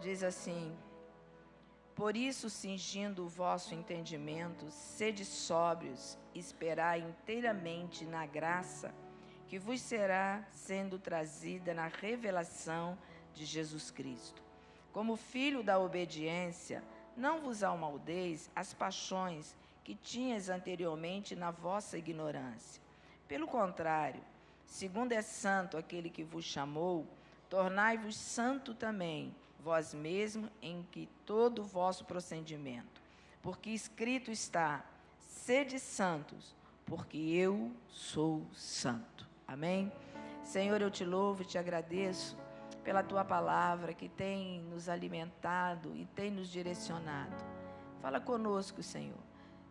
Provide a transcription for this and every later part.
diz assim: por isso, cingindo o vosso entendimento, sede sóbrios, esperai inteiramente na graça que vos será sendo trazida na revelação de Jesus Cristo. Como filho da obediência, não vos amoldeis as paixões que tinhas anteriormente na vossa ignorância. Pelo contrário, segundo é santo aquele que vos chamou, tornai-vos santo também, vós mesmo, em que todo o vosso procedimento. Porque escrito está: sede santos, porque eu sou santo. Amém? Senhor, eu te louvo e te agradeço pela tua palavra que tem nos alimentado e tem nos direcionado. Fala conosco, Senhor.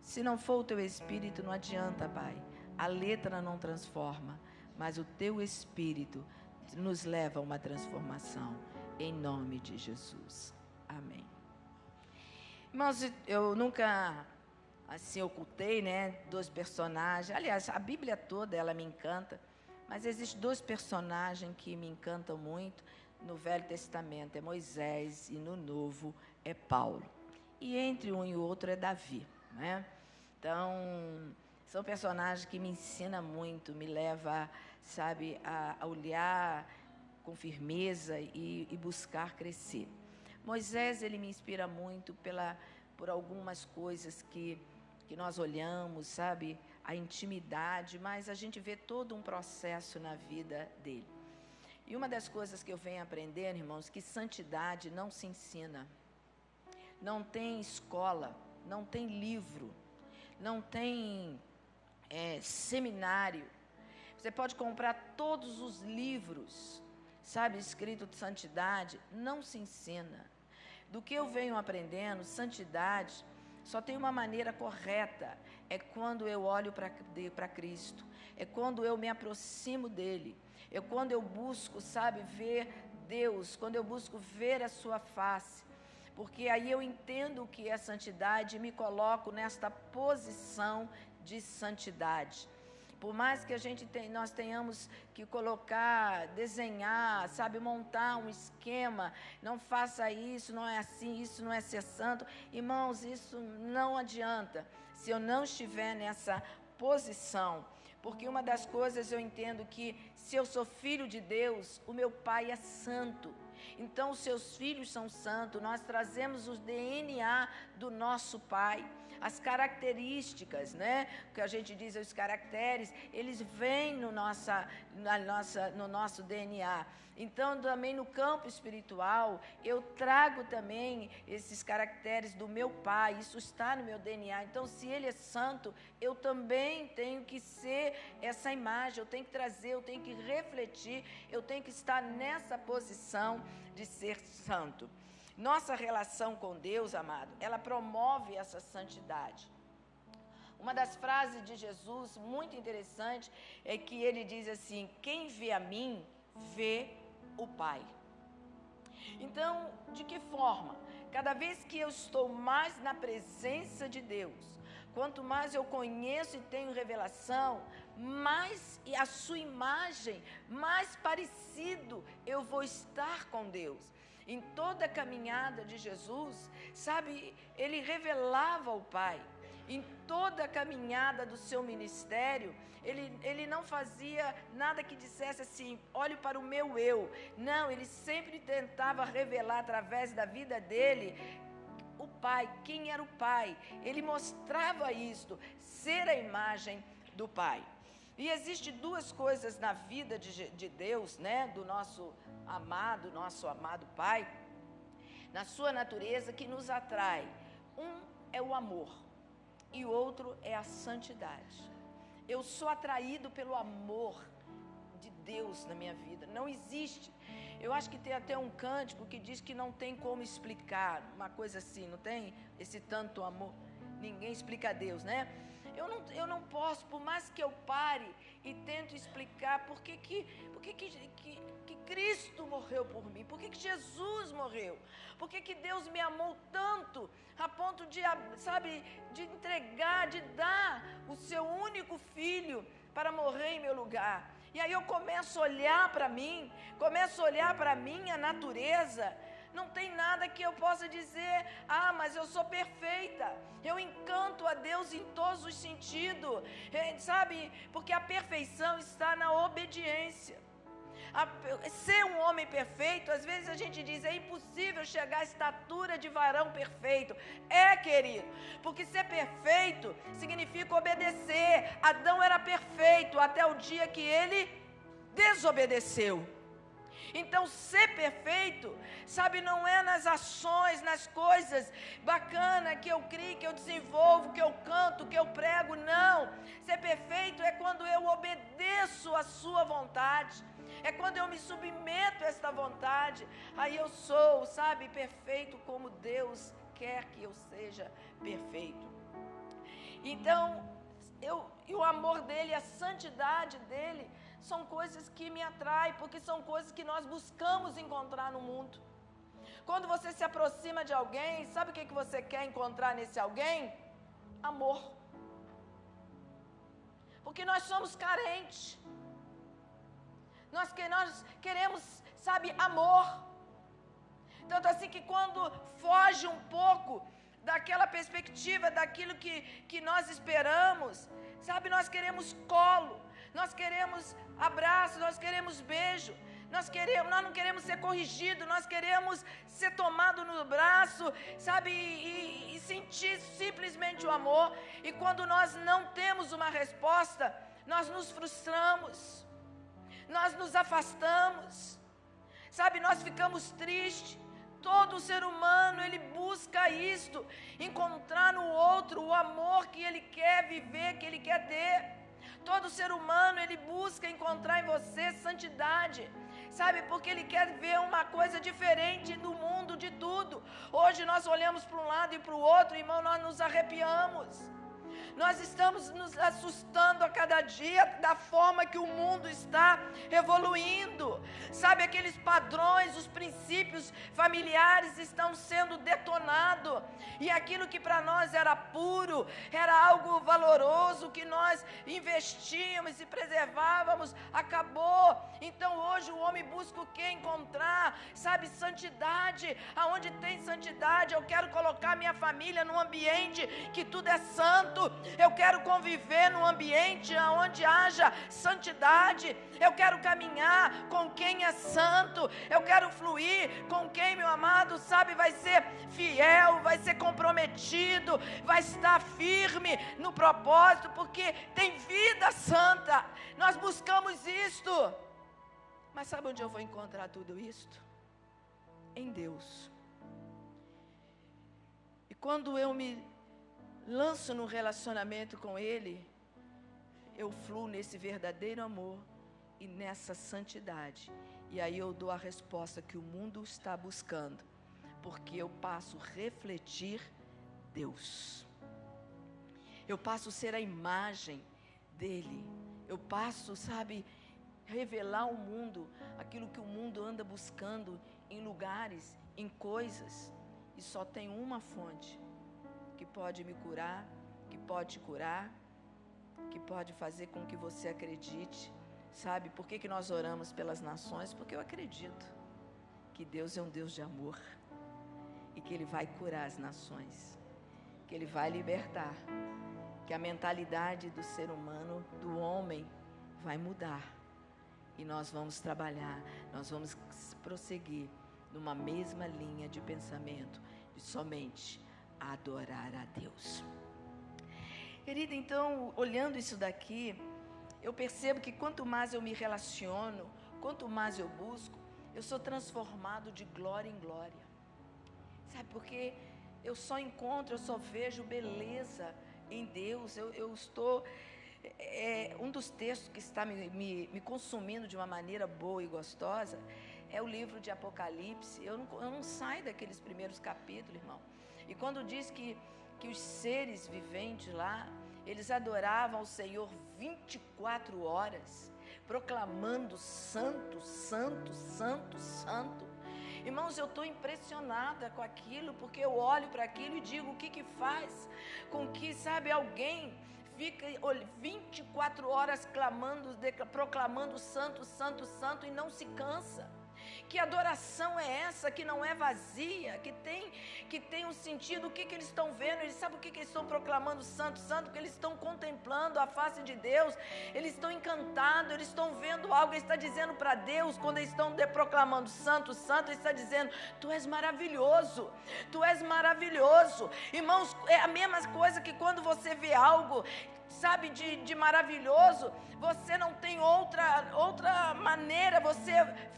Se não for o teu Espírito, não adianta, Pai. A letra não transforma, mas o teu Espírito nos leva a uma transformação. Em nome de Jesus. Amém. Irmãos, eu nunca assim ocultei, né, dois personagens. Aliás, a Bíblia toda ela me encanta, mas existem dois personagens que me encantam muito no Velho Testamento, é Moisés, e no Novo é Paulo. E entre um e o outro é Davi, né? Então, são personagens que me ensinam muito, me levam, sabe, a olhar com firmeza e buscar crescer. Moisés, ele me inspira muito por algumas coisas que nós olhamos, sabe, a intimidade, mas a gente vê todo um processo na vida dele. E uma das coisas que eu venho aprendendo, irmãos, que santidade não se ensina. Não tem escola, não tem livro, não tem seminário. Você pode comprar todos os livros, sabe, escrito de santidade, não se ensina. Do que eu venho aprendendo, santidade só tem uma maneira correta, é quando eu olho para Cristo, é quando eu me aproximo dEle, é quando eu busco, sabe, ver Deus, quando eu busco ver a sua face, porque aí eu entendo o que é santidade e me coloco nesta posição de santidade. Por mais que nós tenhamos que colocar, desenhar, sabe, montar um esquema, não faça isso, não é assim, isso não é ser santo. Irmãos, isso não adianta se eu não estiver nessa posição. Porque uma das coisas eu entendo que se eu sou filho de Deus, o meu Pai é santo. Então, os seus filhos são santos, nós trazemos o DNA do nosso Pai, as características, né? O que a gente diz, os caracteres, eles vêm no nosso DNA. Então, também no campo espiritual, eu trago também esses caracteres do meu Pai, isso está no meu DNA. Então, se Ele é santo, eu também tenho que ser essa imagem, eu tenho que trazer, eu tenho que refletir, eu tenho que estar nessa posição de ser santo. Nossa relação com Deus, amado, ela promove essa santidade. Uma das frases de Jesus, muito interessante, é que ele diz assim: quem vê a mim, vê o Pai. Então, de que forma? Cada vez que eu estou mais na presença de Deus, quanto mais eu conheço e tenho revelação, mais a sua imagem, mais parecido eu vou estar com Deus. Em toda a caminhada de Jesus, sabe, ele revelava o Pai. Em toda a caminhada do seu ministério, ele não fazia nada que dissesse assim, olhe para o meu eu. Não, ele sempre tentava revelar através da vida dele o Pai, quem era o Pai. Ele mostrava isto, ser a imagem do Pai. E existem duas coisas na vida de Deus, né, do nosso amado Pai, na sua natureza, que nos atrai. Um é o amor e o outro é a santidade. Eu sou atraído pelo amor de Deus na minha vida, não existe. Eu acho que tem até um cântico que diz que não tem como explicar, uma coisa assim, não tem esse tanto amor, ninguém explica a Deus, né? Eu não posso, por mais que eu pare e tento explicar por que Cristo morreu por mim, por que Jesus morreu, por que Deus me amou tanto, a ponto de, sabe, de entregar, de dar o seu único filho para morrer em meu lugar. E aí eu começo a olhar para mim, começo a olhar para a minha natureza. Não tem nada que eu possa dizer, ah, mas eu sou perfeita, eu encanto a Deus em todos os sentidos, sabe? Porque a perfeição está na obediência. Ser um homem perfeito, às vezes a gente diz, é impossível chegar à estatura de varão perfeito. É, querido, porque ser perfeito significa obedecer. Adão era perfeito até o dia que ele desobedeceu. Então, ser perfeito, sabe, não é nas ações, nas coisas bacanas que eu crio, que eu desenvolvo, que eu canto, que eu prego, não. Ser perfeito é quando eu obedeço a sua vontade, é quando eu me submeto a esta vontade, aí eu sou, sabe, perfeito como Deus quer que eu seja perfeito. Então, e o amor dele, a santidade dele, são coisas que me atraem, porque são coisas que nós buscamos encontrar no mundo. Quando você se aproxima de alguém, sabe o que você quer encontrar nesse alguém? Amor. Porque nós somos carentes. Nós queremos, sabe, amor. Tanto assim que quando foge um pouco daquela perspectiva, daquilo que nós esperamos, sabe, nós queremos colo, nós queremos abraço, nós queremos beijo, nós não queremos ser corrigido, nós queremos ser tomado no braço, sabe, e sentir simplesmente o amor. E quando nós não temos uma resposta, nós nos frustramos, nós nos afastamos, sabe, nós ficamos tristes. Todo ser humano, ele busca isto, encontrar no outro o amor que ele quer viver, que ele quer ter. Todo ser humano, ele busca encontrar em você santidade, sabe, porque ele quer ver uma coisa diferente do mundo, de tudo. Hoje nós olhamos para um lado e para o outro, irmão, nós nos arrepiamos. Nós estamos nos assustando a cada dia da forma que o mundo está evoluindo. Sabe, aqueles padrões, os princípios familiares estão sendo detonados. E aquilo que para nós era puro, era algo valoroso, que nós investíamos e preservávamos, acabou. Então hoje o homem busca o que? Encontrar, sabe, santidade. Aonde tem santidade, eu quero colocar minha família num ambiente que tudo é santo. Eu quero conviver num ambiente onde haja santidade. Eu quero caminhar com quem é santo. Eu quero fluir com quem, meu amado, sabe, vai ser fiel, vai ser comprometido, vai estar firme no propósito, porque tem vida santa. Nós buscamos isto. Mas sabe onde eu vou encontrar tudo isto? Em Deus. E quando eu me lanço num relacionamento com Ele, eu fluo nesse verdadeiro amor e nessa santidade. E aí eu dou a resposta que o mundo está buscando, porque eu passo a refletir Deus. Eu passo a ser a imagem dEle. Eu passo, sabe, revelar ao mundo aquilo que o mundo anda buscando em lugares, em coisas. E só tem uma fonte que pode me curar, que pode te curar, que pode fazer com que você acredite. Sabe, por que nós oramos pelas nações? Porque eu acredito que Deus é um Deus de amor e que Ele vai curar as nações, que Ele vai libertar, que a mentalidade do ser humano, do homem, vai mudar. E nós vamos trabalhar, nós vamos prosseguir numa mesma linha de pensamento, de somente adorar a Deus. Querida, então, olhando isso daqui, eu percebo que quanto mais eu me relaciono, quanto mais eu busco, eu sou transformado de glória em glória. Sabe, porque eu só encontro, eu só vejo beleza em Deus. Eu estou... um dos textos que está me consumindo de uma maneira boa e gostosa é o livro de Apocalipse. Eu não saio daqueles primeiros capítulos, irmão. E quando diz que os seres viventes lá, eles adoravam ao Senhor 24 horas, proclamando santo, santo, santo, santo. Irmãos, eu estou impressionada com aquilo, porque eu olho para aquilo e digo, o que faz com que, sabe, alguém fica 24 horas proclamando santo, santo, santo e não se cansa. Que adoração é essa que não é vazia, que tem um sentido? O que eles estão vendo? Eles sabem o que eles estão proclamando santo, santo? Porque eles estão contemplando a face de Deus, eles estão encantados, eles estão vendo algo. Ele está dizendo para Deus, quando eles estão proclamando santo, santo, ele está dizendo: tu és maravilhoso, tu és maravilhoso. Irmãos, é a mesma coisa que quando você vê algo, sabe, de maravilhoso, você não tem outra maneira, você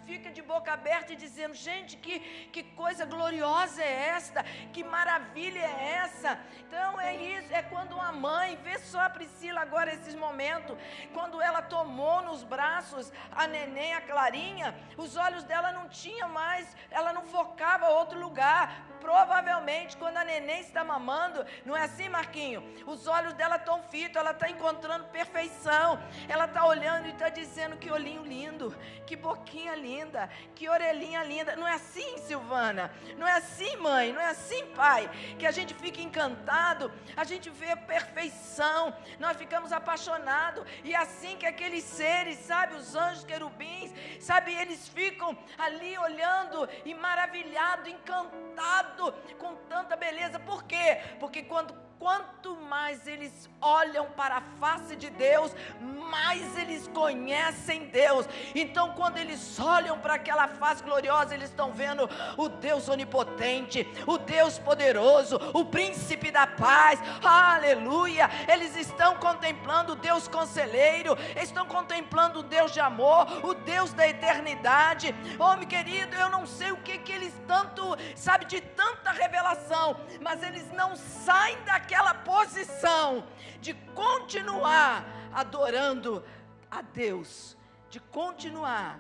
fica de boca aberta e dizendo: gente, que coisa gloriosa é esta, que maravilha é essa. Então é isso, é quando uma mãe, vê só a Priscila agora, esses momentos, quando ela tomou nos braços a neném, a Clarinha, os olhos dela não tinham mais, ela não focava a outro lugar. Provavelmente quando a neném está mamando, não é assim, Marquinho? Os olhos dela estão fitos, ela está encontrando perfeição, ela está olhando e está dizendo: que olhinho lindo, que boquinha linda, que orelhinha linda. Não é assim, Silvana? Não é assim, mãe? Não é assim, pai? Que a gente fica encantado, a gente vê a perfeição, nós ficamos apaixonados. E assim que aqueles seres, sabe, os anjos, querubins, sabe, eles ficam ali olhando e maravilhados, encantados com tanta beleza. Por quê? Porque quanto mais eles olham para a face de Deus, mais eles conhecem Deus. Então quando eles olham para aquela face gloriosa, eles estão vendo o Deus onipotente, o Deus poderoso, o príncipe da paz. Aleluia! Eles estão contemplando o Deus conselheiro, estão contemplando o Deus de amor, o Deus da eternidade. Oh, meu querido, eu não sei o que eles tanto, sabe, de tanta revelação, mas eles não saem daquela posição de continuar adorando a Deus, de continuar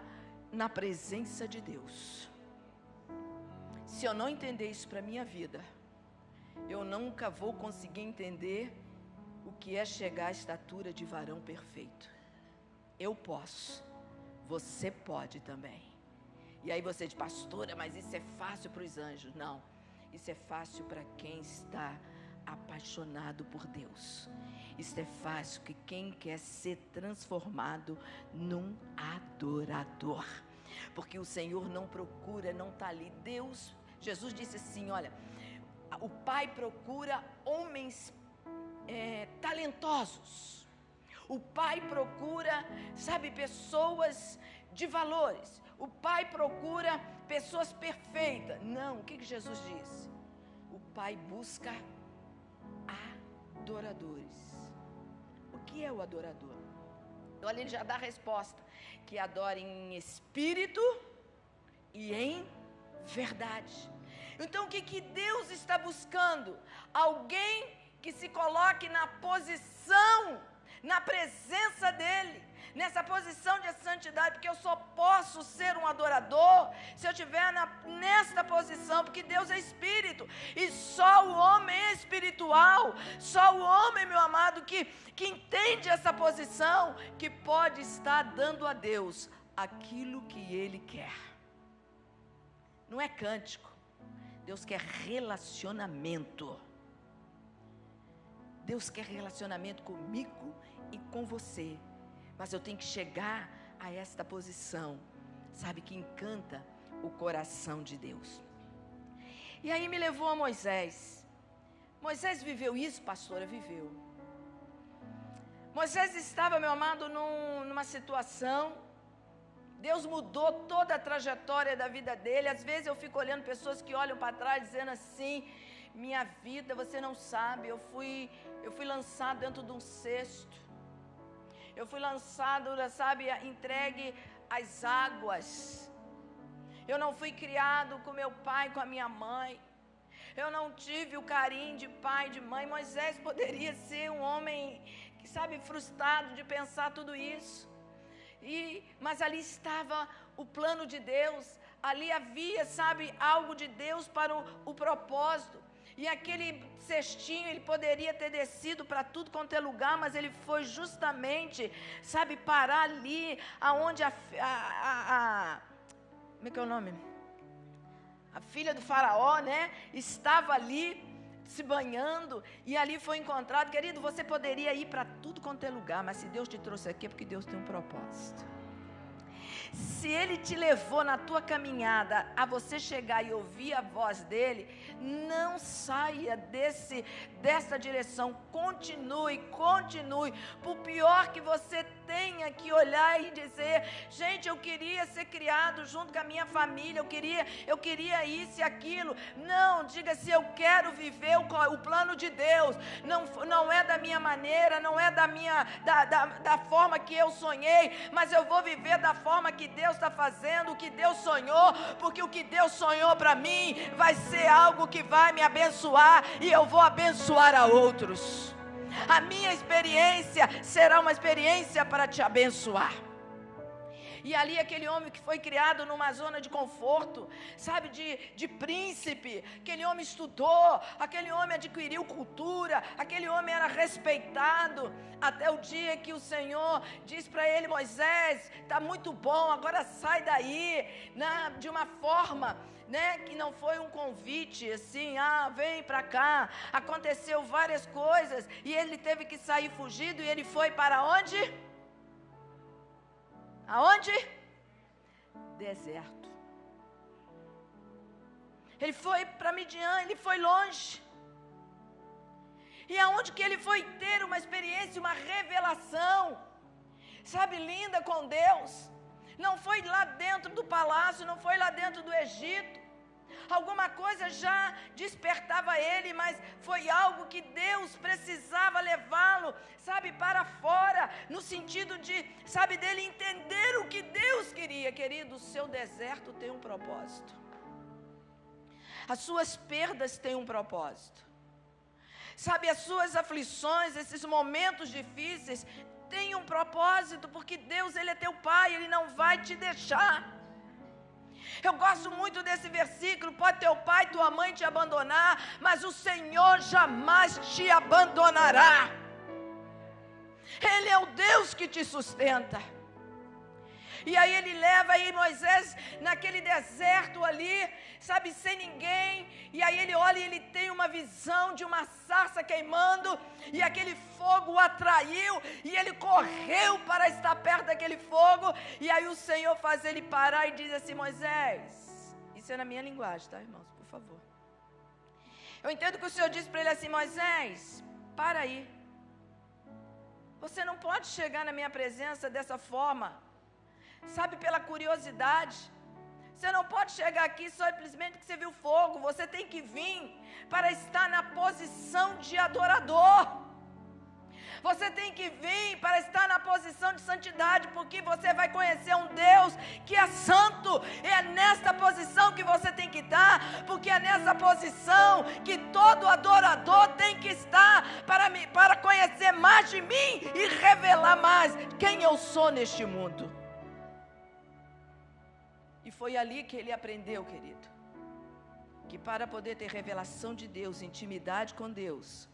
na presença de Deus. Se eu não entender isso para a minha vida, eu nunca vou conseguir entender o que é chegar à estatura de varão perfeito. Eu posso, você pode também. E aí você diz: pastora, mas isso é fácil para os anjos. Não, isso é fácil para quem está apaixonado por Deus. Isso é fácil que quem quer ser transformado num adorador, porque o Senhor não procura, não está ali. Deus, Jesus disse assim: olha, o Pai procura homens talentosos. O Pai procura, sabe, pessoas de valores. O Pai procura pessoas perfeitas. Não, o que Jesus disse? O Pai busca adoradores. O que é o adorador? Olha, ele já dá a resposta: que adora em espírito e em verdade. Então o que Deus está buscando? Alguém que se coloque na posição, na presença dele, nessa posição de santidade. Porque eu só posso ser um adorador se eu estiver nesta posição, porque Deus é espírito, e só o homem é espiritual, só o homem, meu amado, que entende essa posição, que pode estar dando a Deus aquilo que ele quer. Não é cântico, Deus quer relacionamento. Deus quer relacionamento comigo e com você. Mas eu tenho que chegar a esta posição, sabe, que encanta o coração de Deus. E aí me levou a Moisés. Moisés viveu isso, pastora? Viveu. Moisés estava, meu amado, numa situação. Deus mudou toda a trajetória da vida dele. Às vezes eu fico olhando pessoas que olham para trás dizendo assim: minha vida, você não sabe, eu fui lançado dentro de um cesto. Eu fui lançado, sabe, entregue às águas. Eu não fui criado com meu pai, com a minha mãe. Eu não tive o carinho de pai e de mãe. Moisés poderia ser um homem, sabe, frustrado de pensar tudo isso. Mas ali estava o plano de Deus. Ali havia, sabe, algo de Deus para o propósito. E aquele cestinho, ele poderia ter descido para tudo quanto é lugar, mas ele foi justamente, sabe, parar ali, aonde como é que é o nome? A filha do faraó, né, estava ali, se banhando, e ali foi encontrado. Querido, você poderia ir para tudo quanto é lugar, mas se Deus te trouxe aqui é porque Deus tem um propósito. Se Ele te levou na tua caminhada a você chegar e ouvir a voz dEle, não saia dessa direção. Continue. Por pior que você tenha que olhar e dizer: gente, eu queria ser criado junto com a minha família, eu queria isso e aquilo. Não, diga assim: eu quero viver o plano de Deus. Não é da minha maneira, não é da forma que eu sonhei, mas eu vou viver da forma que Deus está fazendo, o que Deus sonhou, porque o que Deus sonhou para mim vai ser algo que vai me abençoar e eu vou abençoar a outros. A minha experiência será uma experiência para te abençoar. E ali aquele homem que foi criado numa zona de conforto, sabe, de príncipe, aquele homem estudou, aquele homem adquiriu cultura, aquele homem era respeitado, até o dia que o Senhor diz para ele: Moisés, está muito bom, agora sai daí, de uma forma, que não foi um convite, assim, vem para cá. Aconteceu várias coisas, e ele teve que sair fugido, e ele foi para onde? Aonde? Deserto. Ele foi para Midian, ele foi longe. E aonde que ele foi ter uma experiência, uma revelação, sabe, linda com Deus? Não foi lá dentro do palácio, não foi lá dentro do Egito. Alguma coisa já despertava ele, mas foi algo que Deus precisava levá-lo, sabe, para fora, no sentido de, sabe, dele entender o que Deus queria. Querido, o seu deserto tem um propósito. As suas perdas têm um propósito. Sabe, as suas aflições, esses momentos difíceis, têm um propósito, porque Deus, Ele é teu Pai, Ele não vai te deixar. Eu gosto muito desse versículo: pode teu pai, tua mãe te abandonar, mas o Senhor jamais te abandonará. Ele é o Deus que te sustenta. E aí ele leva aí Moisés naquele deserto ali, sabe, sem ninguém. E aí ele olha e ele tem uma visão de uma sarça queimando, e aquele fogo o atraiu, e ele correu para estar perto daquele fogo. E aí o Senhor faz ele parar e diz assim: Moisés, isso é na minha linguagem, tá, irmãos, por favor. Eu entendo que o Senhor disse para ele assim: Moisés, para aí. Você não pode chegar na minha presença dessa forma, sabe, pela curiosidade. Você não pode chegar aqui só simplesmente porque você viu fogo. Você tem que vir para estar na posição de adorador. Você tem que vir para estar na posição de santidade, porque você vai conhecer um Deus que é santo. É nesta posição que você tem que estar, porque é nessa posição que todo adorador tem que estar, para conhecer mais de mim e revelar mais quem eu sou neste mundo. E foi ali que ele aprendeu, querido, que para poder ter revelação de Deus, intimidade com Deus,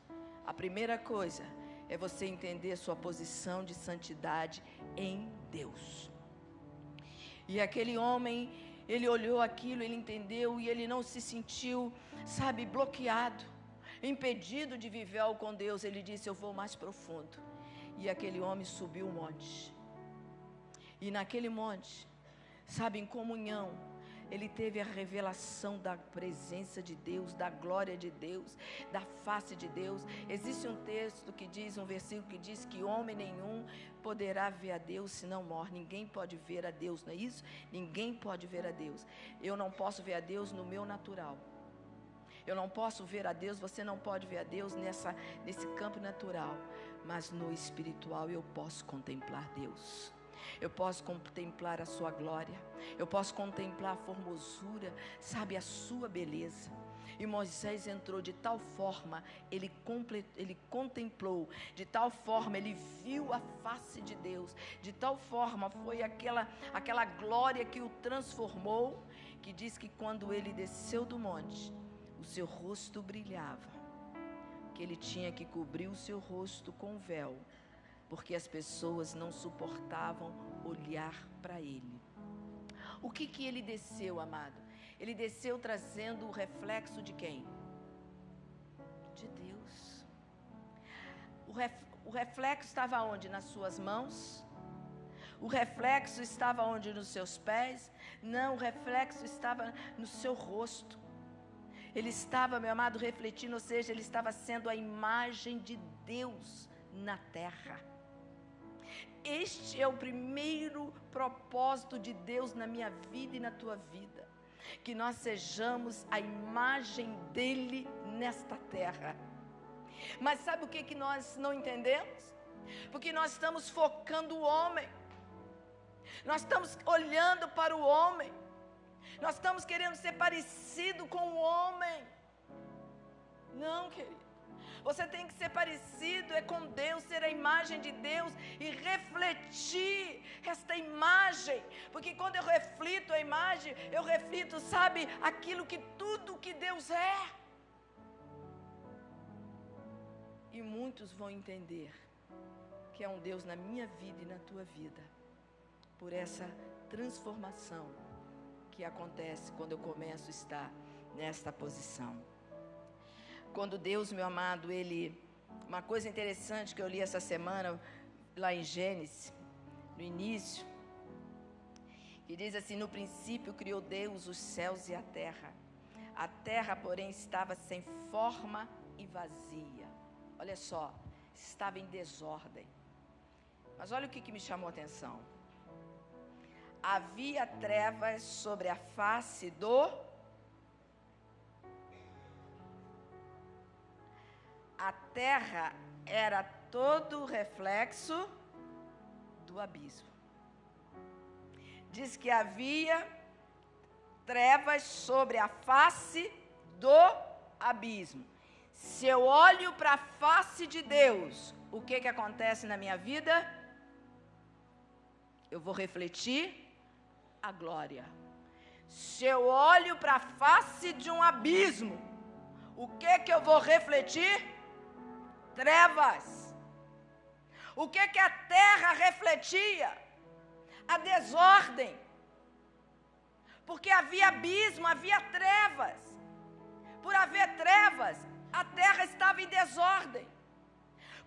a primeira coisa é você entender sua posição de santidade em Deus. E aquele homem, ele olhou aquilo, ele entendeu, e ele não se sentiu, sabe, bloqueado, impedido de viver algo com Deus. Ele disse: eu vou mais profundo. E aquele homem subiu o monte. E naquele monte, sabe, em comunhão, ele teve a revelação da presença de Deus, da glória de Deus, da face de Deus. Existe um texto que diz, um versículo que diz que homem nenhum poderá ver a Deus se não morre. Ninguém pode ver a Deus, não é isso? Ninguém pode ver a Deus. Eu não posso ver a Deus no meu natural. Eu não posso ver a Deus, você não pode ver a Deus nesse campo natural. Mas no espiritual eu posso contemplar Deus. Eu posso contemplar a sua glória, eu posso contemplar a formosura, sabe, a sua beleza. E Moisés entrou de tal forma, ele contemplou, de tal forma ele viu a face de Deus, de tal forma foi aquela glória que o transformou, que diz que quando ele desceu do monte, o seu rosto brilhava, que ele tinha que cobrir o seu rosto com véu, porque as pessoas não suportavam olhar para ele. O que ele desceu, amado? Ele desceu trazendo o reflexo de quem? De Deus. O reflexo estava onde? Nas suas mãos. O reflexo estava onde? Nos seus pés? Não, o reflexo estava no seu rosto. Ele estava, meu amado, refletindo, ou seja, ele estava sendo a imagem de Deus na terra. Este é o primeiro propósito de Deus na minha vida e na tua vida. Que nós sejamos a imagem dele nesta terra. Mas sabe o que nós não entendemos? Porque nós estamos focando o homem. Nós estamos olhando para o homem. Nós estamos querendo ser parecido com o homem. Não, querido. Você tem que ser parecido com Deus, ser a imagem de Deus e refletir esta imagem. Porque quando eu reflito a imagem, eu reflito, sabe, tudo que Deus é. E muitos vão entender que é um Deus na minha vida e na tua vida, por essa transformação que acontece quando eu começo a estar nesta posição. Quando Deus, meu amado, uma coisa interessante que eu li essa semana, lá em Gênesis, no início, que diz assim: no princípio criou Deus os céus e a terra, porém, estava sem forma e vazia. Olha só, estava em desordem. Mas olha o que me chamou a atenção. Havia trevas sobre a face A terra era todo reflexo do abismo. Diz que havia trevas sobre a face do abismo. Se eu olho para a face de Deus, o que acontece na minha vida? Eu vou refletir a glória. Se eu olho para a face de um abismo, o que eu vou refletir? Trevas. O que a terra refletia? A desordem. Porque havia abismo, havia trevas. Por haver trevas, a terra estava em desordem.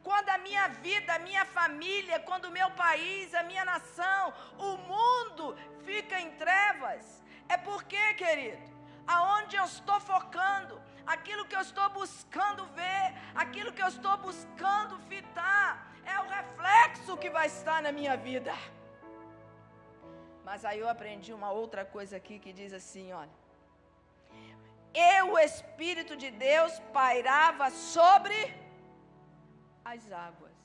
Quando a minha vida, a minha família, quando o meu país, a minha nação, o mundo fica em trevas, é porque, querido, aonde eu estou focando, aquilo que eu estou buscando ver, aquilo que eu estou buscando fitar, é o reflexo que vai estar na minha vida. Mas aí eu aprendi uma outra coisa aqui que diz assim, olha: o Espírito de Deus pairava sobre as águas.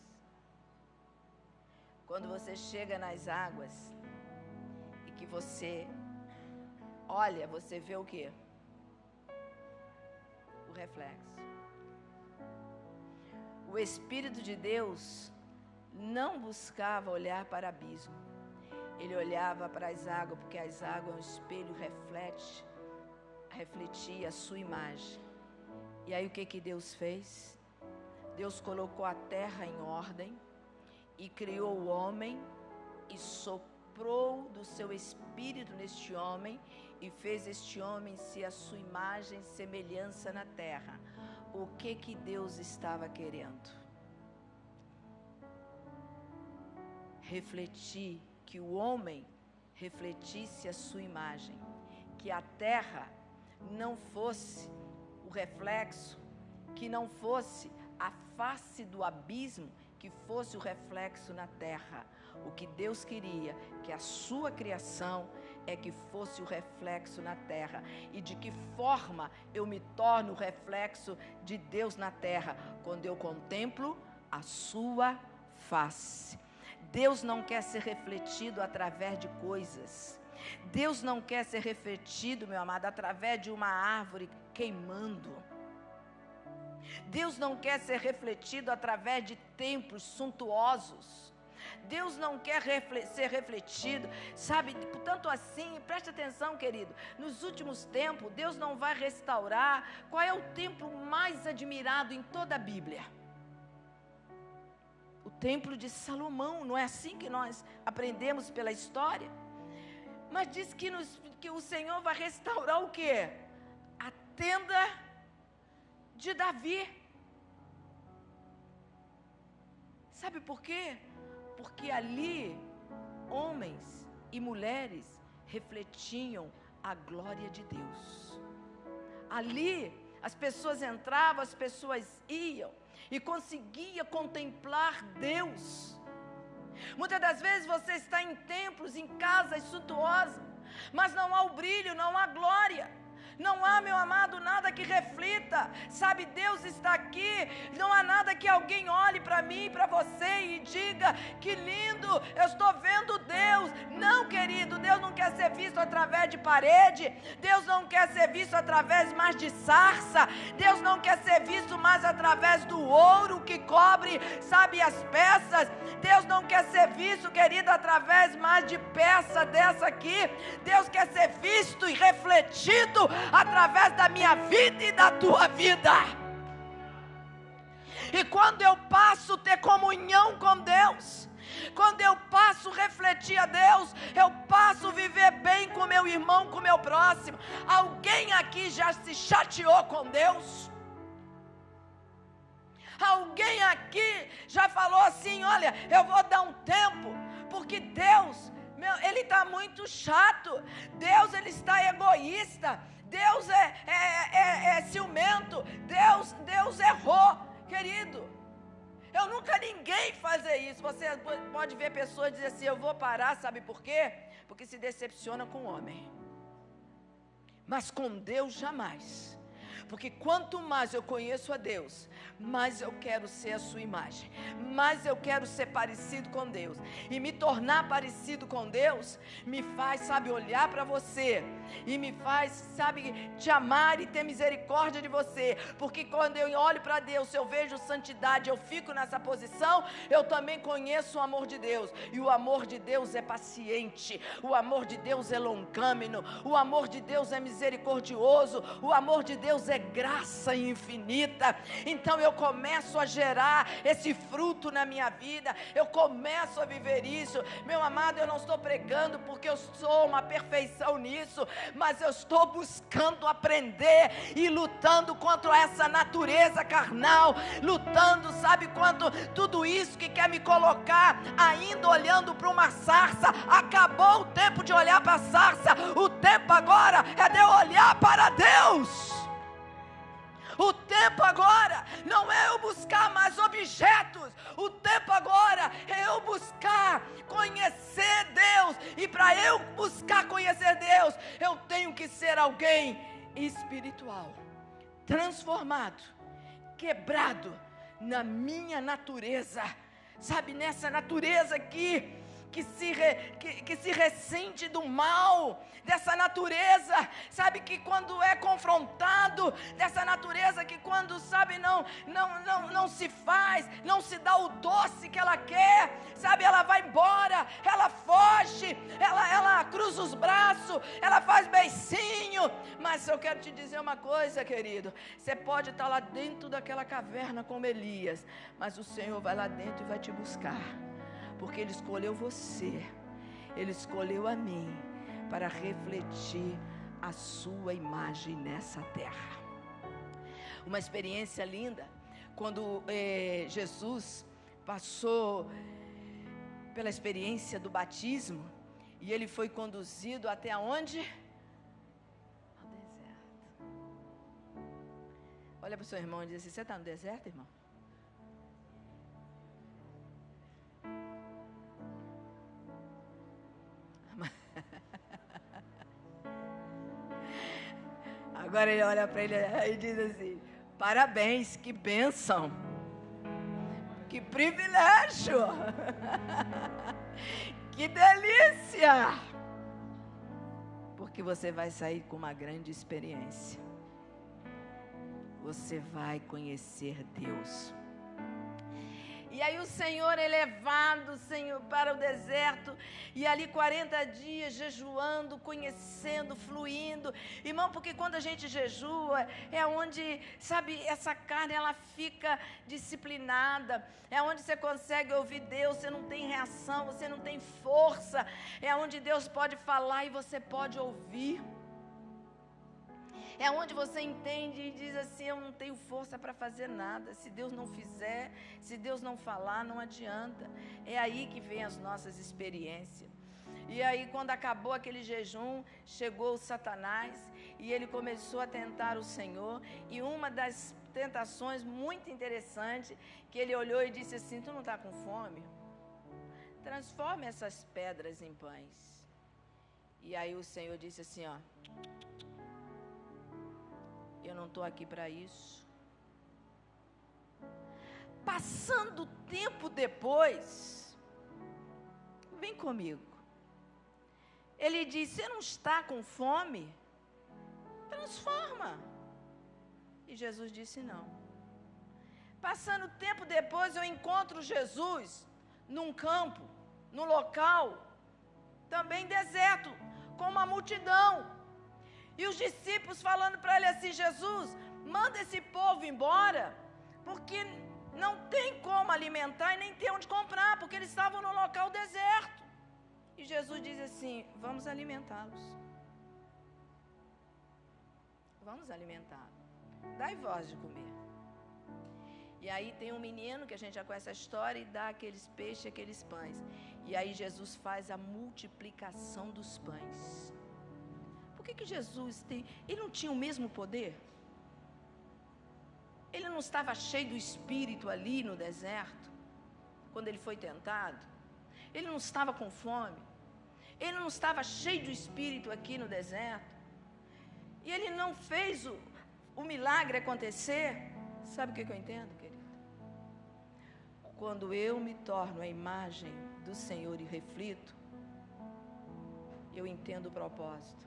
Quando você chega nas águas e que você olha, você vê o quê? O reflexo. O Espírito de Deus não buscava olhar para o abismo. Ele olhava para as águas, porque as águas, um espelho, refletia a sua imagem. E aí o que Deus fez? Deus colocou a terra em ordem e criou o homem e soprou do seu espírito neste homem e fez este homem ser a sua imagem e semelhança na terra. O que Deus estava querendo? Refletir, que o homem refletisse a sua imagem, que a terra não fosse o reflexo, que não fosse a face do abismo, que fosse o reflexo na terra. O que Deus queria, que a sua criação é que fosse o reflexo na terra. E de que forma eu me torno o reflexo de Deus na terra? Quando eu contemplo a sua face. Deus não quer ser refletido através de coisas. Deus não quer ser refletido, meu amado, através de uma árvore queimando. Deus não quer ser refletido através de templos suntuosos. Deus não quer ser refletido, sabe? Tanto assim, preste atenção, querido, nos últimos tempos, Deus não vai restaurar. Qual é o templo mais admirado em toda a Bíblia? O templo de Salomão. Não é assim que nós aprendemos pela história? Mas diz que o Senhor vai restaurar o quê? A tenda de Davi. Sabe por quê? Porque ali homens e mulheres refletiam a glória de Deus. Ali, as pessoas entravam, as pessoas iam e conseguiam contemplar Deus. Muitas das vezes você está em templos, em casas suntuosas, mas não há o brilho, não há glória. Não há, meu amado, nada que reflita. Sabe, Deus está aqui. Não há nada que alguém olhe para mim, para você e diga: que lindo, eu estou vendo Deus. Não, querido, Deus não quer ser visto através de parede. Deus não quer ser visto através mais de sarça. Deus não quer ser visto mais através do ouro que cobre, sabe, as peças. Deus não quer ser visto, querido, através mais de peça dessa aqui. Deus quer ser visto e refletido através da minha vida e da tua vida. E quando eu passo a ter comunhão com Deus, quando eu passo a refletir a Deus, eu passo a viver bem com meu irmão, com meu próximo. Alguém aqui já se chateou com Deus? Alguém aqui já falou assim: olha, eu vou dar um tempo, porque Deus, Ele está muito chato. Deus, Ele está egoísta. Deus é ciumento. Deus errou. Querido, eu nunca ninguém fazer isso. Você pode ver pessoas dizer assim: eu vou parar, sabe por quê? Porque se decepciona com o homem, mas com Deus jamais. Porque quanto mais eu conheço a Deus, mais eu quero ser a sua imagem, mais eu quero ser parecido com Deus. E me tornar parecido com Deus me faz, sabe, olhar para você e me faz, sabe, te amar e ter misericórdia de você. Porque quando eu olho para Deus, eu vejo santidade, eu fico nessa posição, eu também conheço o amor de Deus. E o amor de Deus é paciente, o amor de Deus é longâmino, o amor de Deus é misericordioso, o amor de Deus é graça infinita. Então eu começo a gerar esse fruto na minha vida, eu começo a viver isso. Meu amado, eu não estou pregando porque eu sou uma perfeição nisso, mas eu estou buscando aprender e lutando contra essa natureza carnal, lutando, sabe, quanto tudo isso que quer me colocar ainda olhando para uma sarça. Acabou o tempo de olhar para a sarça, o tempo agora é de eu olhar para Deus. O tempo agora não é eu buscar mais objetos. O tempo agora é eu buscar conhecer Deus. E para eu buscar conhecer Deus, eu tenho que ser alguém espiritual, transformado, quebrado na minha natureza. Sabe, nessa natureza aqui que se ressente do mal, dessa natureza, sabe, que quando é confrontado, dessa natureza que quando, sabe, não se faz, não se dá o doce que ela quer, sabe, ela vai embora, ela foge, ela cruza os braços, ela faz beicinho. Mas eu quero te dizer uma coisa, querido, você pode estar lá dentro daquela caverna como Elias, mas o Senhor vai lá dentro e vai te buscar. Porque Ele escolheu você, Ele escolheu a mim para refletir a sua imagem nessa terra. Uma experiência linda, quando Jesus passou pela experiência do batismo, e Ele foi conduzido até onde? Ao deserto. Olha para o seu irmão e diz assim: você está no deserto, irmão? Agora ele olha para ele e diz assim: parabéns, que bênção, que privilégio, que delícia, porque você vai sair com uma grande experiência, você vai conhecer Deus. E aí o Senhor é levado, Senhor, para o deserto, e ali 40 dias jejuando, conhecendo, fluindo. Irmão, porque quando a gente jejua, é onde, sabe, essa carne, ela fica disciplinada, é onde você consegue ouvir Deus, você não tem reação, você não tem força, é onde Deus pode falar e você pode ouvir. É onde você entende e diz assim: eu não tenho força força para fazer nada. Se Deus não fizer, se Deus não falar, não adianta. É aí que vem as nossas experiências. E aí, quando acabou aquele jejum, chegou o Satanás e ele começou a tentar o Senhor. E uma das tentações muito interessante, que ele olhou e disse assim: tu não está com fome? Transforme essas pedras em pães. E aí o Senhor disse assim, ó: eu não estou aqui para isso. Passando tempo depois, vem comigo, ele diz: você não está com fome? Transforma. E Jesus disse não. Passando tempo depois, eu encontro Jesus num campo, num local, também deserto, com uma multidão. E os discípulos falando para ele assim: Jesus, manda esse povo embora, porque não tem como alimentar e nem tem onde comprar, porque eles estavam no local deserto. E Jesus diz assim: vamos alimentá-los. Vamos alimentá-los. Dai voz de comer. E aí tem um menino, que a gente já conhece a história, e dá aqueles peixes, aqueles pães. E aí Jesus faz a multiplicação dos pães. Por que Jesus tem... Ele não tinha o mesmo poder? Ele não estava cheio do Espírito ali no deserto, quando ele foi tentado? Ele não estava com fome? Ele não estava cheio do Espírito aqui no deserto? E ele não fez o milagre acontecer? Sabe o que eu entendo, querido? Quando eu me torno a imagem do Senhor e reflito, eu entendo o propósito.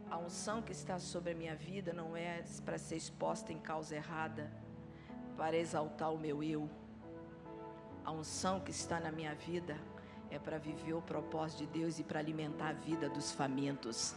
A unção que está sobre a minha vida não é para ser exposta em causa errada, para exaltar o meu eu. A unção que está na minha vida é para viver o propósito de Deus e para alimentar a vida dos famintos,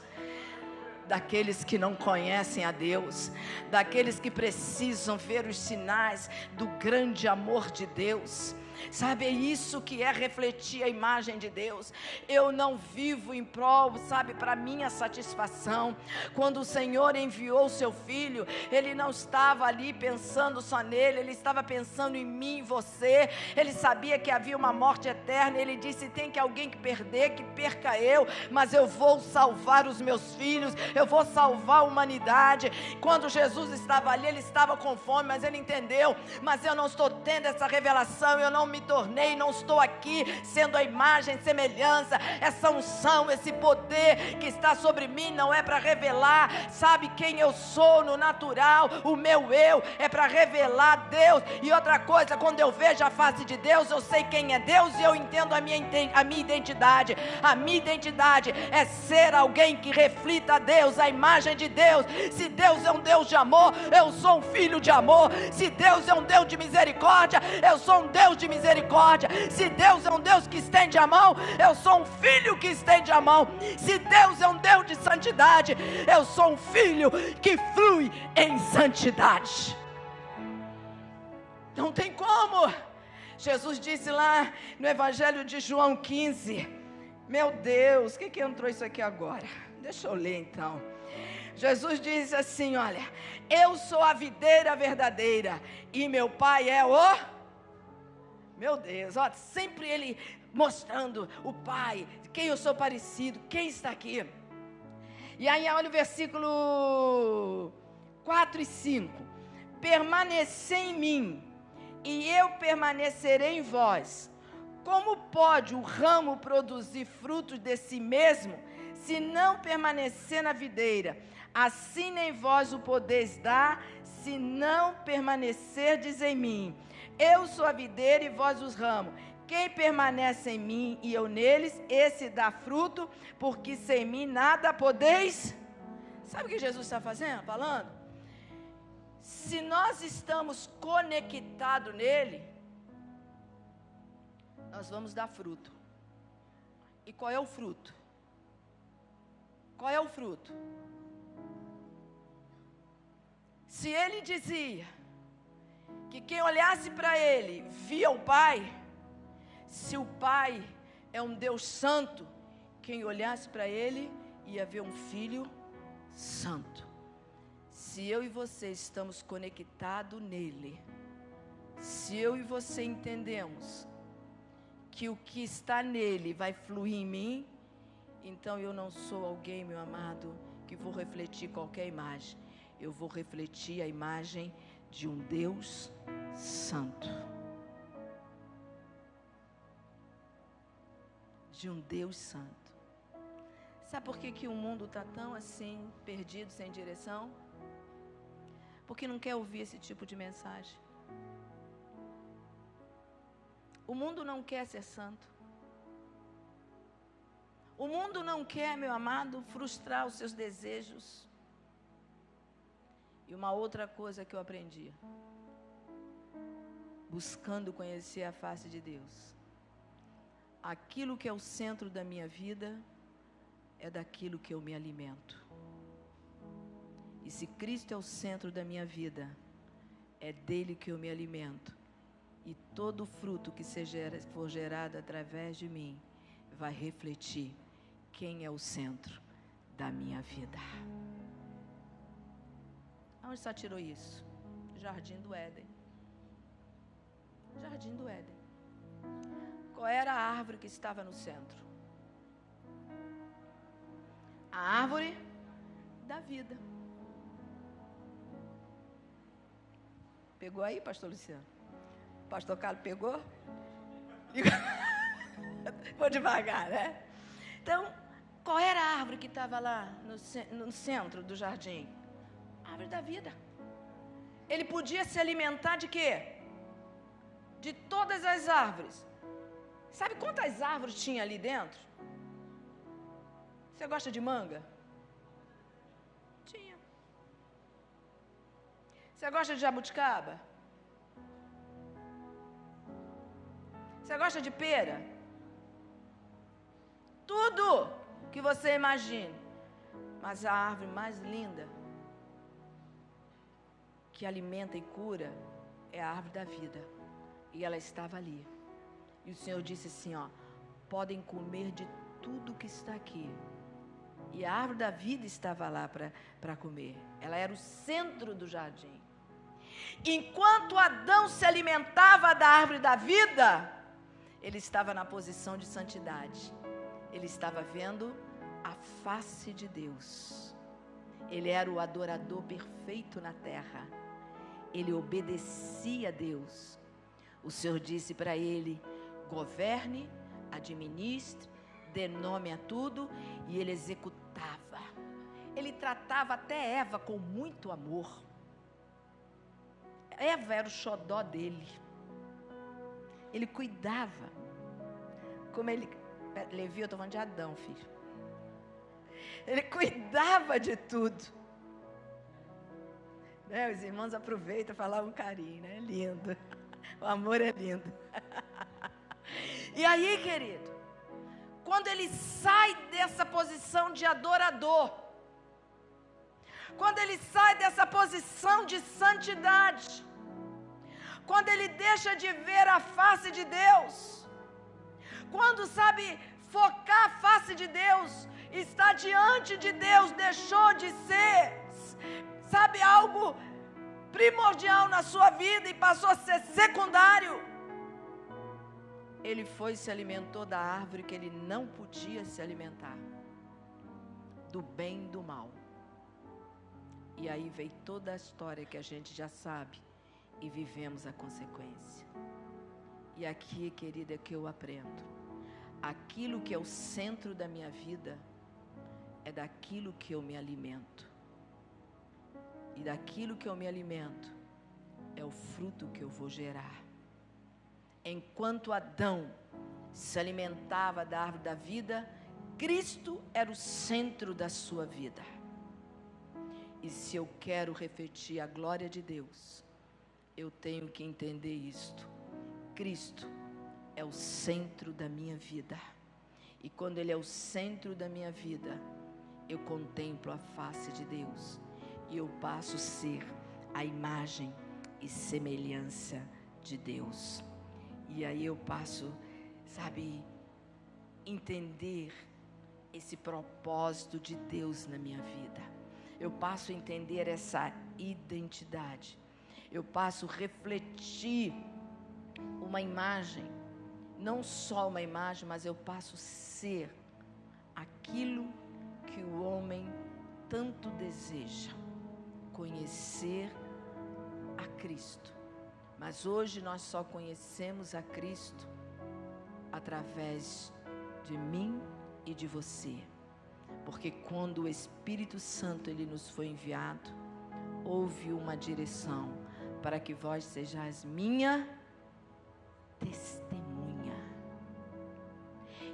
daqueles que não conhecem a Deus, daqueles que precisam ver os sinais do grande amor de Deus. Sabe, é isso que é refletir a imagem de Deus. Eu não vivo em prol, sabe, para minha satisfação. Quando o Senhor enviou o seu Filho, Ele não estava ali pensando só nele, Ele estava pensando em mim e você. Ele sabia que havia uma morte eterna. Ele disse: tem que alguém que perder, que perca eu, mas eu vou salvar os meus filhos, eu vou salvar a humanidade. Quando Jesus estava ali, Ele estava com fome, mas Ele entendeu: mas eu não estou tendo essa revelação, eu não me tornei, não estou aqui sendo a imagem, semelhança, essa unção, esse poder que está sobre mim não é para revelar, sabe, quem eu sou no natural, o meu eu, é para revelar Deus. E outra coisa, quando eu vejo a face de Deus, eu sei quem é Deus e eu entendo a minha identidade. A minha identidade é ser alguém que reflita a Deus, a imagem de Deus. Se Deus é um Deus de amor, eu sou um filho de amor. Se Deus é um Deus de misericórdia, eu sou um Deus de misericórdia. Se Deus é um Deus que estende a mão, eu sou um filho que estende a mão. Se Deus é um Deus de santidade, eu sou um filho que flui em santidade. Não tem como. Jesus disse lá no Evangelho de João 15, meu Deus, o que entrou isso aqui agora? Deixa eu ler então. Jesus diz assim, olha: eu sou a videira verdadeira e meu Pai é o... Meu Deus, ó, sempre Ele mostrando o Pai, quem eu sou parecido, quem está aqui. E aí olha o versículo 4 e 5. Permanecei em mim, e eu permanecerei em vós. Como pode o ramo produzir frutos de si mesmo, se não permanecer na videira? Assim nem vós o podeis dar, se não permanecerdes em mim. Eu sou a videira e vós os ramos. Quem permanece em mim e eu neles, esse dá fruto, porque sem mim nada podeis. Sabe o que Jesus está falando? Se nós estamos conectados nele, nós vamos dar fruto. E qual é o fruto? Qual é o fruto? Se ele dizia que quem olhasse para ele via o Pai, se o Pai é um Deus santo, quem olhasse para ele ia ver um Filho santo. se eu e você estamos conectados nele, se eu e você entendemos que o que está nele vai fluir em mim, então eu não sou alguém, meu amado, que vou refletir qualquer imagem. Eu vou refletir a imagem de um Deus santo. De um Deus santo. Sabe por que o mundo está tão assim, perdido, sem direção? Porque não quer ouvir esse tipo de mensagem. O mundo não quer ser santo. O mundo não quer, meu amado, frustrar os seus desejos. E uma outra coisa que eu aprendi, buscando conhecer a face de Deus, aquilo que é o centro da minha vida é daquilo que eu me alimento. E se Cristo é o centro da minha vida, é dele que eu me alimento. E todo fruto que for gerado através de mim vai refletir quem é o centro da minha vida. Onde você tirou isso? Jardim do Éden. Jardim do Éden. Qual era a árvore que estava no centro? A árvore da vida. Pegou aí, pastor Luciano? Pastor Carlos pegou? Vou devagar, né? Então, qual era a árvore que estava lá no centro do jardim? A árvore da vida. Ele podia se alimentar de quê? De todas as árvores. Sabe quantas árvores tinha ali dentro? Você gosta de manga? Tinha. Você gosta de jabuticaba? Você gosta de pera? Tudo que você imagine. Mas a árvore mais linda, que alimenta e cura, é a árvore da vida. E ela estava ali. E o Senhor disse assim, ó, podem comer de tudo que está aqui. E a árvore da vida estava lá para comer. Ela era o centro do jardim. Enquanto Adão se alimentava da árvore da vida, ele estava na posição de santidade. Ele estava vendo a face de Deus. Ele era o adorador perfeito na terra. Ele obedecia a Deus. O Senhor disse para ele, governe, administre, dê nome a tudo, e ele executava. Ele tratava até Eva com muito amor. Eva era o xodó dele. Ele cuidava. Como ele... Levi, eu estou falando de Adão, filho. Ele cuidava de tudo. Né? Os irmãos aproveitam para falar um carinho, né? Lindo. O amor é lindo. E aí, querido, quando ele sai dessa posição de adorador, quando ele sai dessa posição de santidade, quando ele deixa de ver a face de Deus, quando, sabe, focar a face de Deus, estar diante de Deus, deixou de ser, sabe, algo primordial na sua vida e passou a ser secundário. Ele foi e se alimentou da árvore que ele não podia se alimentar, do bem e do mal. E aí veio toda a história que a gente já sabe e vivemos a consequência. E aqui, querida, é que eu aprendo. Aquilo que é o centro da minha vida é daquilo que eu me alimento. E daquilo que eu me alimento é o fruto que eu vou gerar. Enquanto Adão se alimentava da árvore da vida, Cristo era o centro da sua vida. E se eu quero refletir a glória de Deus, eu tenho que entender isto. Cristo é o centro da minha vida. E quando Ele é o centro da minha vida, eu contemplo a face de Deus. E eu passo a ser a imagem e semelhança de Deus. E aí eu passo, sabe, entender esse propósito de Deus na minha vida. eu passo a entender essa identidade. Eu passo a refletir uma imagem, não só uma imagem, mas eu passo a ser aquilo que o homem tanto deseja, conhecer a Cristo. Mas hoje nós só conhecemos a Cristo através de mim e de você. Porque quando o Espírito Santo ele nos foi enviado, houve uma direção para que vós sejais minha testemunha.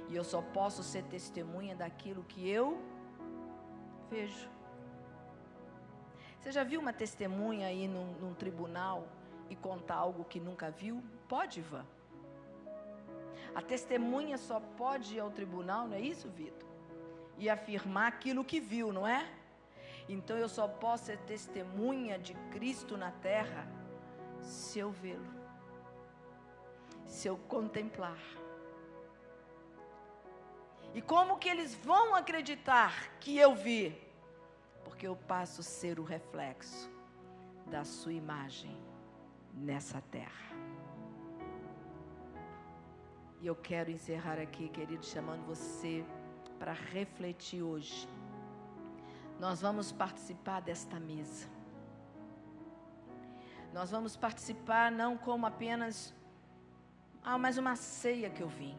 E eu só posso ser testemunha daquilo que eu vejo. Você já viu uma testemunha aí num tribunal e contar algo que nunca viu? Pode, Ivan? A testemunha só pode ir ao tribunal, não é isso, Vitor? E afirmar aquilo que viu, não é? Então eu só posso ser testemunha de Cristo na terra se eu vê-lo, se eu contemplar. E como que eles vão acreditar que eu vi? Porque eu passo a ser o reflexo da sua imagem nessa terra. E eu quero encerrar aqui, querido, chamando você para refletir hoje. Nós vamos participar desta mesa. Nós vamos participar não como apenas mais uma ceia que eu vim,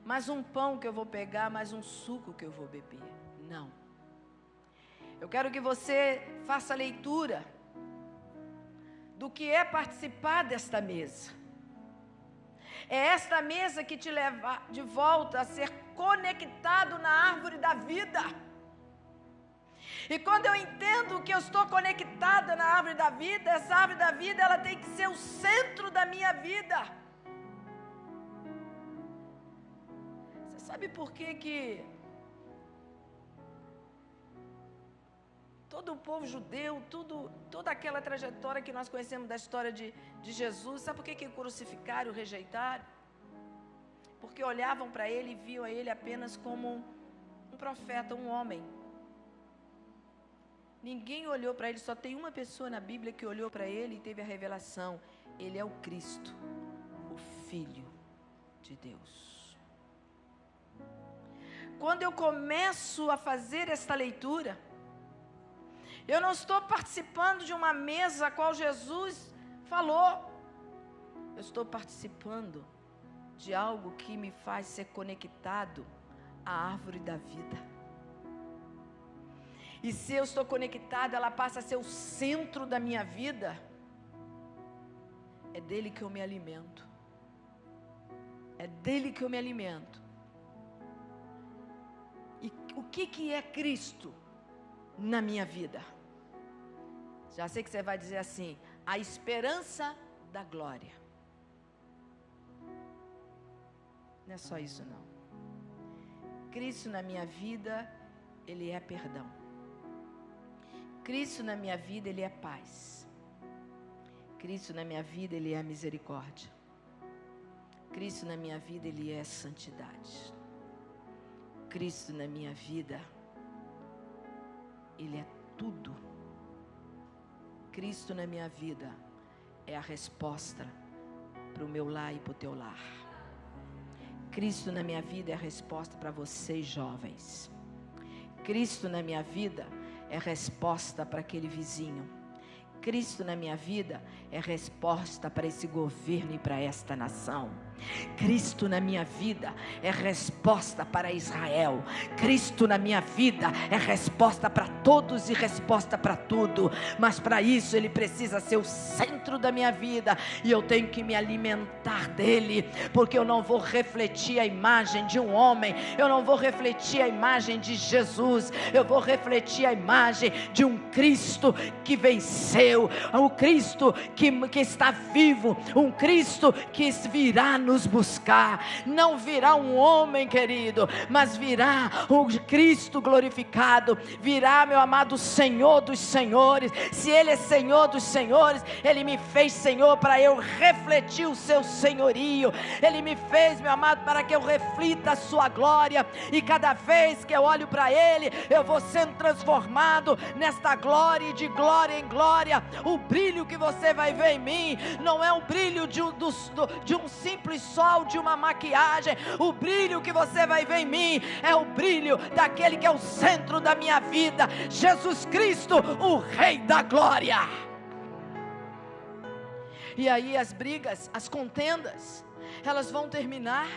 mais um pão que eu vou pegar, mais um suco que eu vou beber. Não. Eu quero que você faça a leitura do que é participar desta mesa. É esta mesa que te leva de volta a ser conectado na árvore da vida. E quando eu entendo que eu estou conectada na árvore da vida, essa árvore da vida, ela tem que ser o centro da minha vida. Você sabe por que todo o povo judeu, toda aquela trajetória que nós conhecemos da história de Jesus, sabe por que crucificaram e rejeitaram? Porque olhavam para ele e viam a ele apenas como um profeta, um homem. Ninguém olhou para ele, só tem uma pessoa na Bíblia que olhou para ele e teve a revelação. Ele é o Cristo, o Filho de Deus. Quando eu começo a fazer esta leitura, eu não estou participando de uma mesa a qual Jesus falou. Eu estou participando de algo que me faz ser conectado à árvore da vida. E se eu estou conectado, ela passa a ser o centro da minha vida. É dele que eu me alimento. É dele que eu me alimento. E o que é Cristo na minha vida? Já sei que você vai dizer assim: a esperança da glória. Não é só isso não. Cristo na minha vida, Ele é perdão. Cristo na minha vida, Ele é paz. Cristo na minha vida, Ele é misericórdia. Cristo na minha vida, Ele é santidade. Cristo na minha vida, Ele é tudo. Cristo na minha vida é a resposta para o meu lar e para o teu lar. Cristo na minha vida é a resposta para vocês jovens. Cristo na minha vida é resposta para aquele vizinho. Cristo na minha vida é resposta para esse governo e para esta nação. Cristo na minha vida é resposta para Israel. Cristo na minha vida é resposta para todos e resposta para tudo. Mas para isso Ele precisa ser o centro da minha vida. E eu tenho que me alimentar dEle. Porque eu não vou refletir a imagem de um homem. Eu não vou refletir a imagem de Jesus. Eu vou refletir a imagem de um Cristo que venceu. Um Cristo que está vivo. Um Cristo que virá nos buscar. Não virá um homem, querido, mas virá o Cristo glorificado, virá, meu amado, o Senhor dos senhores. Se Ele é Senhor dos senhores, Ele me fez Senhor para eu refletir o seu senhorio. Ele me fez, meu amado, para que eu reflita a sua glória, e cada vez que eu olho para Ele, eu vou sendo transformado nesta glória, e de glória em glória. O brilho que você vai ver em mim não é o brilho de um simples sol, de uma maquiagem. O brilho que você vai ver em mim é o brilho daquele que é o centro da minha vida, Jesus Cristo, o Rei da glória. E aí as brigas, as contendas, elas vão terminar.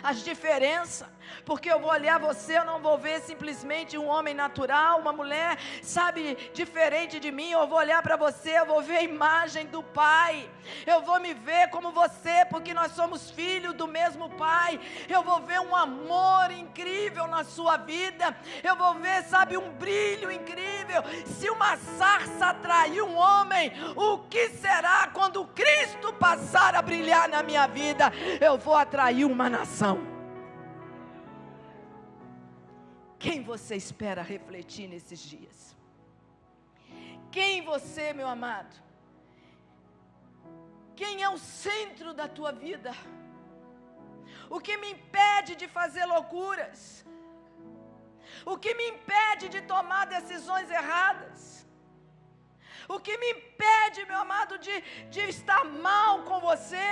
As diferenças, porque eu vou olhar você, eu não vou ver simplesmente um homem natural, uma mulher, sabe, diferente de mim. Eu vou olhar para você, eu vou ver a imagem do Pai. Eu vou me ver como você, porque nós somos filhos do mesmo Pai. Eu vou ver um amor incrível na sua vida. Eu vou ver, sabe, um brilho incrível. Se uma sarça atraiu um homem, o que será quando Cristo passar a brilhar na minha vida? Eu vou atrair uma nação. Quem você espera refletir nesses dias? Quem você, meu amado? Quem é o centro da tua vida? O que me impede de fazer loucuras? O que me impede de tomar decisões erradas? O que me impede, meu amado, de estar mal com você?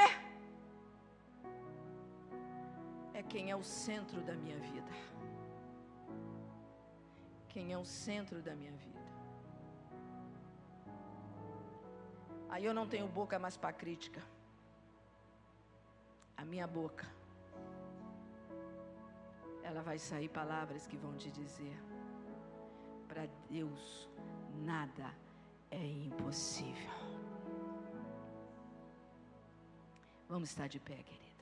É quem é o centro da minha vida. Quem é o centro da minha vida. Aí eu não tenho boca mais para crítica. A minha boca, ela vai sair palavras que vão te dizer: para Deus nada é impossível. Vamos estar de pé, querido.